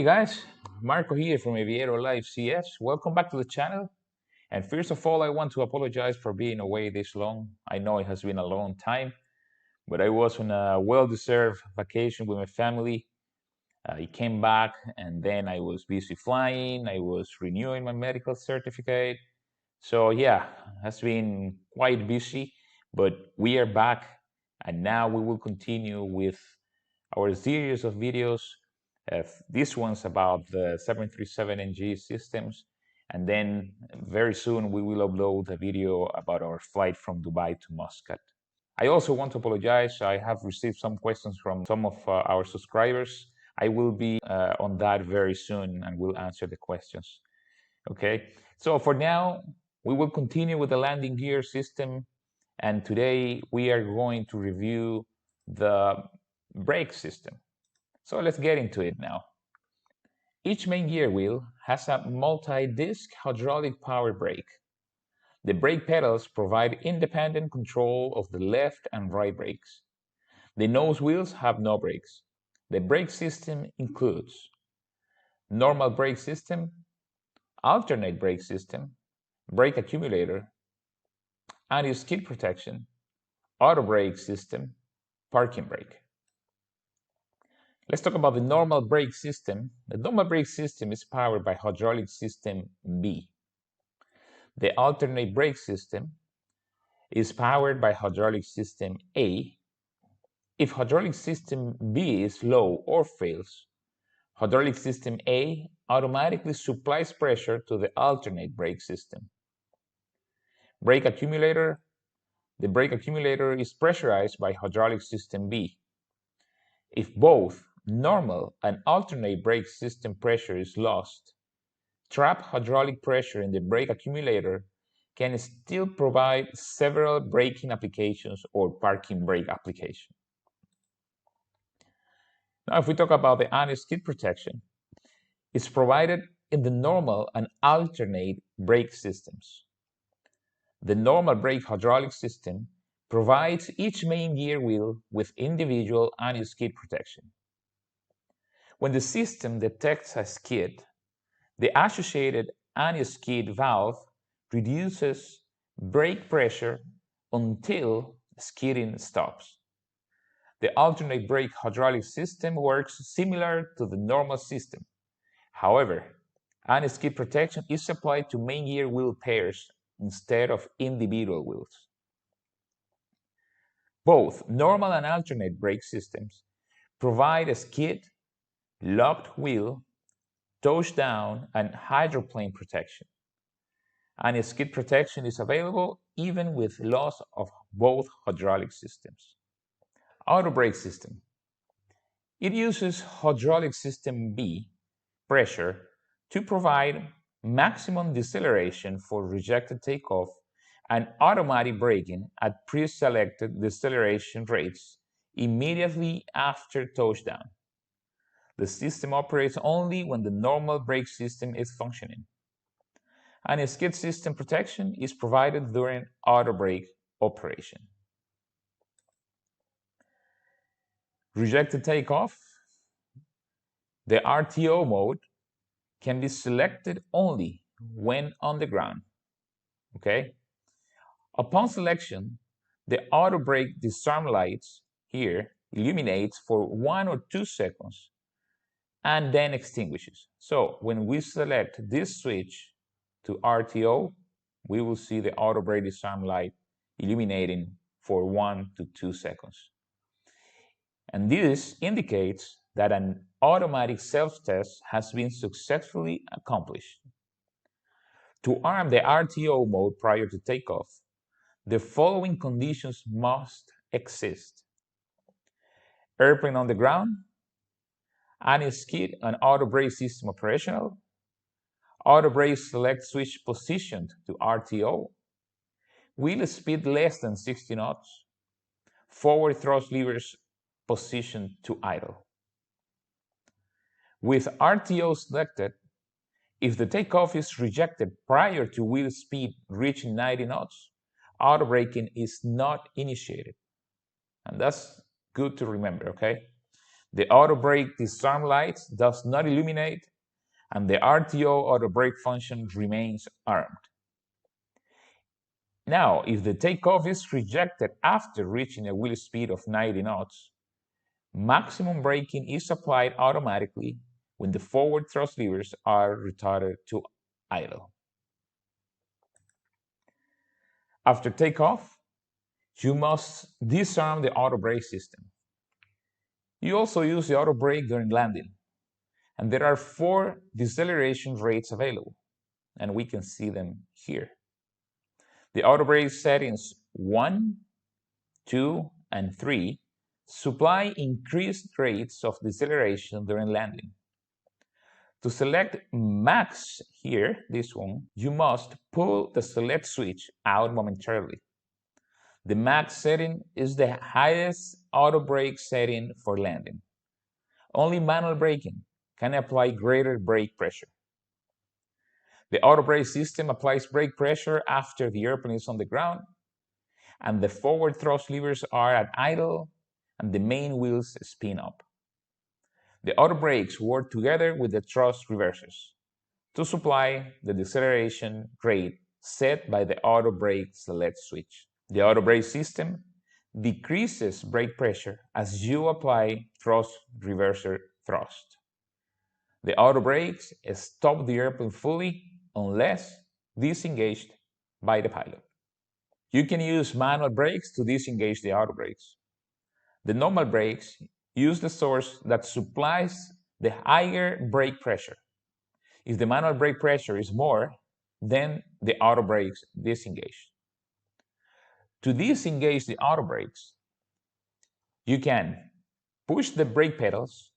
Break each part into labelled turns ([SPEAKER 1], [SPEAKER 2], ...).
[SPEAKER 1] Hey guys, Marco here from Aviator Live CS. Welcome back to the channel. And first of all, I want to apologize for being away this long. I know it has been a long time, but I was on a well-deserved vacation with my family. I came back and then I was busy flying. I was renewing my medical certificate. So yeah, it has been quite busy, but we are back and now we will continue with our series of videos. This one's about the 737NG systems, and then very soon we will upload a video about our flight from Dubai to Muscat. I also want to apologize. I have received some questions from some of our subscribers. I will be on that very soon and will answer the questions. Okay, so for now, we will continue with the landing gear system, and today we are going to review the brake system. So let's get into it now. Each main gear wheel has a multi-disc hydraulic power brake. The brake pedals provide independent control of the left and right brakes. The nose wheels have no brakes. The brake system includes normal brake system, alternate brake system, brake accumulator, anti-skid protection, auto brake system, parking brake. Let's talk about the normal brake system. The normal brake system is powered by hydraulic system B. The alternate brake system is powered by hydraulic system A. If hydraulic system B is low or fails, hydraulic system A automatically supplies pressure to the alternate brake system. Brake accumulator. The brake accumulator is pressurized by hydraulic system B. If both normal and alternate brake system pressure is lost, trapped hydraulic pressure in the brake accumulator can still provide several braking applications or parking brake application. Now, if we talk about the anti-skid protection, it's provided in the normal and alternate brake systems. The normal brake hydraulic system provides each main gear wheel with individual anti-skid protection. When the system detects a skid, the associated anti-skid valve reduces brake pressure until skidding stops. The alternate brake hydraulic system works similar to the normal system. However, anti-skid protection is applied to main gear wheel pairs instead of individual wheels. Both normal and alternate brake systems provide a skid, locked wheel, touchdown, and hydroplane protection. Anti-skid protection is available even with loss of both hydraulic systems. Auto brake system. It uses hydraulic system B pressure to provide maximum deceleration for rejected takeoff and automatic braking at pre-selected deceleration rates immediately after touchdown. The system operates only when the normal brake system is functioning. Anti-skid system protection is provided during auto brake operation. Rejected takeoff. The RTO mode can be selected only when on the ground. Okay? Upon selection, the auto brake disarm lights here illuminates for 1 or 2 seconds and then extinguishes. So when we select this switch to RTO, we will see the auto brake disarm light illuminating for 1 to 2 seconds. And this indicates that an automatic self-test has been successfully accomplished. To arm the RTO mode prior to takeoff, the following conditions must exist: airplane on the ground, anti-skid and auto brake system operational, auto brake select switch positioned to RTO, wheel speed less than 60 knots, forward thrust levers positioned to idle. With RTO selected, if the takeoff is rejected prior to wheel speed reaching 90 knots, auto braking is not initiated. And that's good to remember, okay? The auto brake disarm light does not illuminate, and the RTO auto brake function remains armed. Now, if the takeoff is rejected after reaching a wheel speed of 90 knots, maximum braking is applied automatically when the forward thrust levers are retarded to idle. After takeoff, you must disarm the auto brake system. You also use the auto brake during landing, and there are 4 deceleration rates available, and we can see them here. The auto brake settings 1, 2, and 3 supply increased rates of deceleration during landing. To select max here, this one, you must pull the select switch out momentarily. The max setting is the highest auto brake setting for landing. Only manual braking can apply greater brake pressure. The auto brake system applies brake pressure after the airplane is on the ground, and the forward thrust levers are at idle, and the main wheels spin up. The auto brakes work together with the thrust reversers to supply the deceleration rate set by the auto brake select switch. The auto brake system decreases brake pressure as you apply thrust reverser thrust. The auto brakes stop the airplane fully unless disengaged by the pilot. You can use manual brakes to disengage the auto brakes. The normal brakes use the source that supplies the higher brake pressure. If the manual brake pressure is more, then the auto brakes disengage. To disengage the auto brakes, you can push the brake pedals,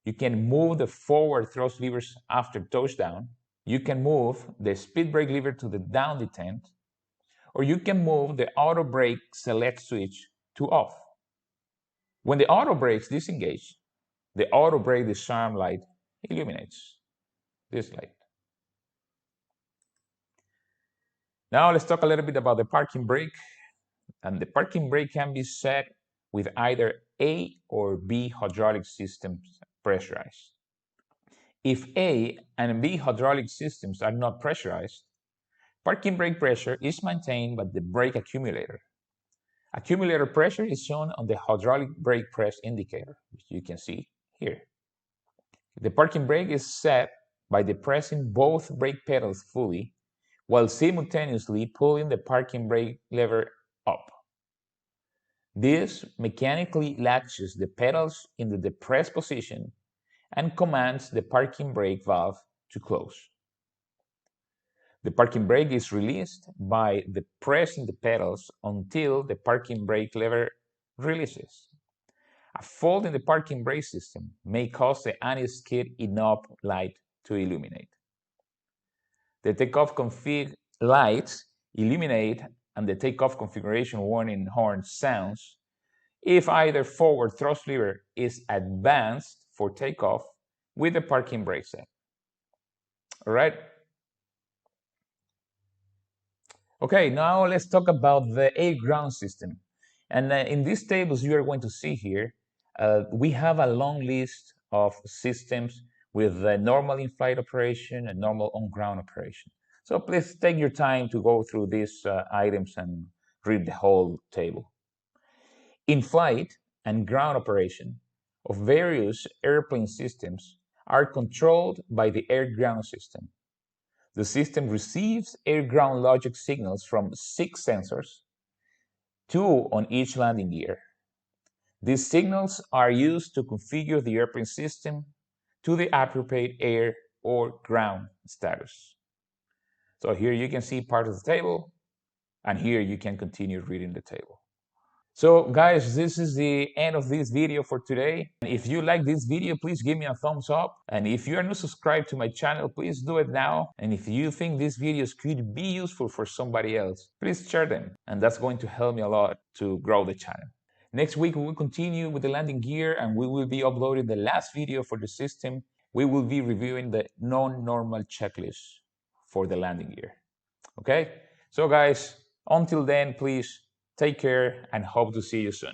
[SPEAKER 1] you can move the forward thrust levers after touchdown, you can move the speed brake lever to the down detent, or you can move the auto brake select switch to off. When the auto brakes disengage, the auto brake disarm light illuminates. This light. Now let's talk a little bit about the parking brake. And the parking brake can be set with either A or B hydraulic systems pressurized. If A and B hydraulic systems are not pressurized, parking brake pressure is maintained by the brake accumulator. Accumulator pressure is shown on the hydraulic brake press indicator, which you can see here. The parking brake is set by depressing both brake pedals fully while simultaneously pulling the parking brake lever up. This mechanically latches the pedals in the depressed position and commands the parking brake valve to close. The parking brake is released by depressing the pedals until the parking brake lever releases. A fault in the parking brake system may cause the anti-skid enough light to illuminate. The takeoff config lights illuminate and the takeoff configuration warning horn sounds if either forward thrust lever is advanced for takeoff with the parking brake set. All right. Okay, now let's talk about the air ground system. And in these tables you are going to see here, we have a long list of systems with normal in-flight operation and normal on-ground operation. So please take your time to go through these items and read the whole table. In-flight and ground operation of various airplane systems are controlled by the air-ground system. The system receives air-ground logic signals from 6 sensors, 2 on each landing gear. These signals are used to configure the airplane system to the appropriate air or ground status. So here you can see part of the table, and here you can continue reading the table. So guys, this is the end of this video for today. And if you like this video, please give me a thumbs up. And if you are not subscribed to my channel, please do it now. And if you think these videos could be useful for somebody else, please share them. And that's going to help me a lot to grow the channel. Next week, we will continue with the landing gear and we will be uploading the last video for the system. We will be reviewing the non-normal checklist for the landing gear. Okay? So guys, until then, please take care and hope to see you soon.